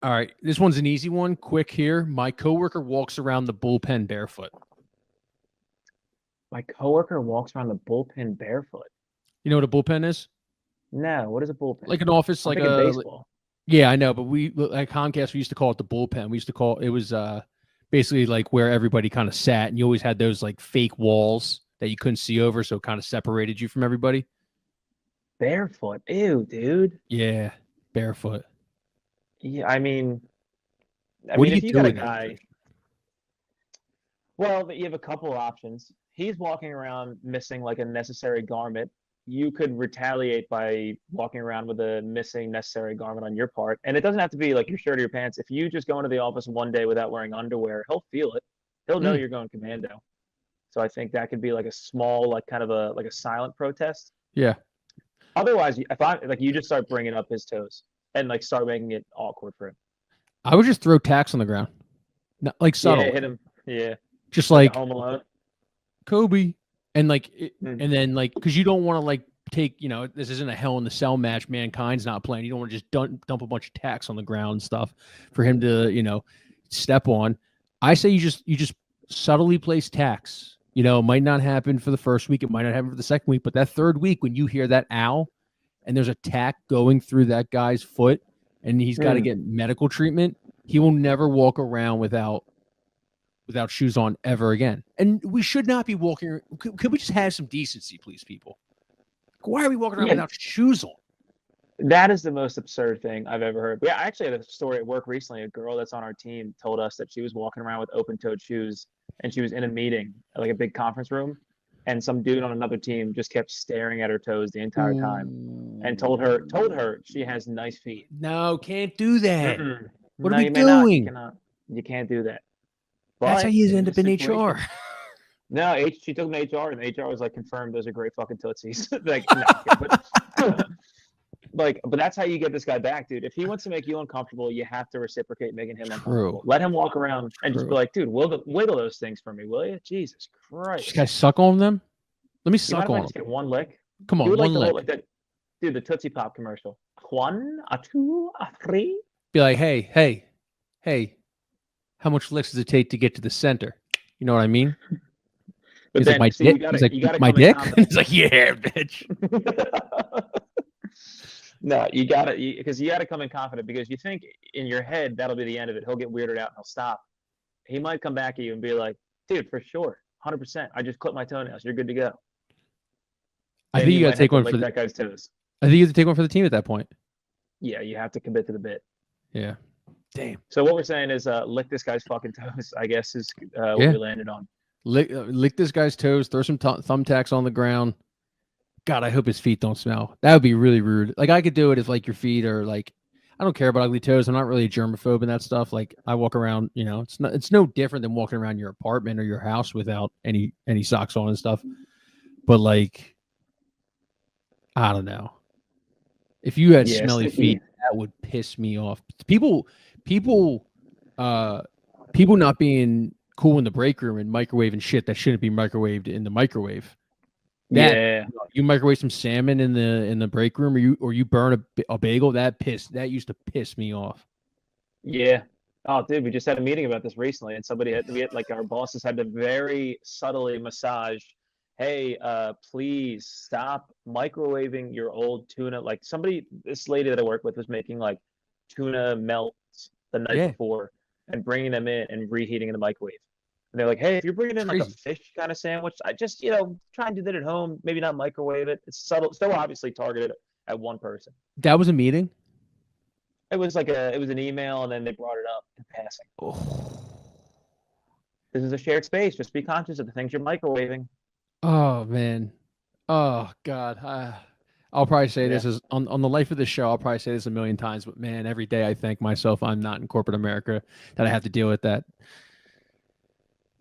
All right, this one's an easy one. Quick here. My coworker walks around the bullpen barefoot. My coworker walks around the bullpen barefoot. You know what a bullpen is? No, what is a bullpen? Like an office, I'm like thinking a baseball. yeah, I know, but we at Comcast we used to call it the bullpen. We used to call it was basically like where everybody kind of sat, and you always had those like fake walls that you couldn't see over, so it kind of separated you from everybody. Barefoot. Ew, dude. Yeah, barefoot. Yeah, I What do mean, you if you do got a with it? guy, well, you have a couple of options. He's walking around missing like a necessary garment. You could retaliate by walking around with a missing necessary garment on your part. And it doesn't have to be like your shirt or your pants. If you just go into the office one day without wearing underwear, he'll feel it. He'll know Mm, you're going commando. So I think that could be like a small, like kind of a like a silent protest. yeah, Otherwise, if I like you just start bringing up his toes and like start making it awkward for him. I would just throw tacks on the ground, not like Yeah, subtly, hit him. Yeah, just like a like Home Alone. Kobe, and Mm. and then like because you don't want to like take this isn't a Hell in the Cell match. Mankind's not playing. You don't want to just dump a bunch of tacks on the ground and stuff for him to step on. I say you just subtly place tacks. It might not happen for the first week. It might not happen for the second week, but that third week when you hear that ow and there's a tack going through that guy's foot and he's got to Mm. get medical treatment, he will never walk around without shoes on ever again. And we should not be walking. Could we just have some decency, please, people? Why are we walking around Yeah, without shoes on? that is the most absurd thing I've ever heard. Yeah, I actually had a story at work recently. A girl that's on our team told us that she was walking around with open-toed shoes, and she was in a meeting, like a big conference room, and some dude on another team just kept staring at her toes the entire time, and told her she has nice feet. No, can't do that. Mm-mm. What are No, we you may not. You doing? cannot. You can't do that. That's how But you in end up this in HR. situation, no, she took them to HR, and HR was like, confirmed those are great fucking tootsies. Like, no, but but that's how you get this guy back, dude. If he wants to make you uncomfortable, you have to reciprocate making him uncomfortable. True. Let him walk around and just be True. like, dude, wiggle those things for me, will you? Jesus Just guys Christ. suck on them. Let me You mind suck if I on just them. get one lick? Come He on, would like one the whole lick. like that, dude, the Tootsie Pop commercial. One, a two, a three. Be like, hey, how much licks does it take to get to the center? You know what I mean? But He's like, then my see, dick. He's like, you gotta my come in dick. confident. He's like, yeah, bitch. No, because you gotta come in confident because you think in your head that'll be the end of it. He'll get weirded out and he'll stop. He might come back at you and be like, dude, for sure, 100%. I just clipped my toenails. You're good to go. I Then think you you got to might have take to one for lick the. that guy's toes. I think you have to take one for the team at that point. Yeah, you have to commit to the bit. Yeah. Damn. So what we're saying is lick this guy's fucking toes, I guess is what Yeah. we landed on. Lick this guy's toes. Throw some thumbtacks on the ground. God, I hope his feet don't smell. That would be really rude. Like I could do it if like your feet are like. I don't care about ugly toes. I'm not really a germaphobe and that stuff. Like I walk around, it's no different than walking around your apartment or your house without any socks on and stuff. But like, I don't know. If you had Yeah, smelly feet, sticky. that would piss me off. People, uh, people not being cool in the break room and microwaving shit that shouldn't be microwaved in the microwave. That Yeah. you microwave some salmon in the break room, or you burn a bagel. That used to piss me off. Yeah. Oh, dude, we just had a meeting about this recently, and we had like our bosses had to very subtly massage, hey, please stop microwaving your old tuna. Like this lady that I work with was making like tuna melts the night Yeah, before and bringing them in and reheating in the microwave. And they're like, hey, if you're bringing in like a crazy. fish kind of sandwich, I just, try and do that at home. Maybe not microwave it. It's subtle, still obviously targeted at one person. That was a meeting. It was an email and then they brought it up in passing. Oh, This is a shared space. Just be conscious of the things you're microwaving. oh man. Oh God. I'll probably say Yeah. this is on the life of the show. I'll probably say this a million times, but man, every day I thank myself I'm not in corporate America that I have to deal with that.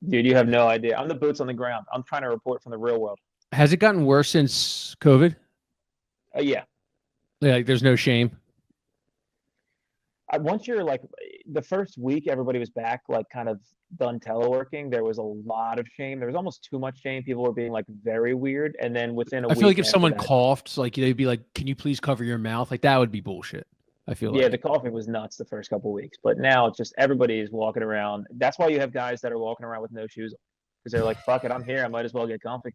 Dude, you have no idea. I'm the boots on the ground. I'm trying to report from the real world. Has it gotten worse since COVID? Yeah. Like, there's no shame. Once you're like the first week, everybody was back, like kind of done teleworking. There was a lot of shame. There was almost too much shame. People were being like very weird. And then within a I feel like week if after someone that, coughed, like they'd be like, "Can you please cover your mouth?" Like that would be bullshit. I feel Yeah, like. the coughing was nuts the first couple weeks, but now it's just everybody is walking around. That's why you have guys that are walking around with no shoes because they're like, "Fuck it, I'm here. I might as well get comfy."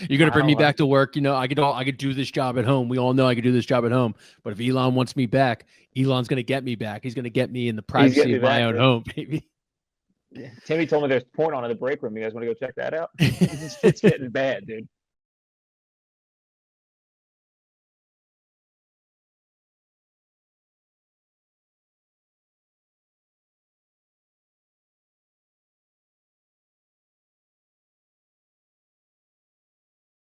You're gonna I bring don't me know. back to work. I could do this job at home. We all know I could do this job at home. But if Elon wants me back, Elon's gonna get me back. He's gonna get me in the He's privacy getting me of my back, own dude. home, baby. Yeah. Timmy told me there's porn on in the break room. You guys want to go check that out? It's getting bad, dude.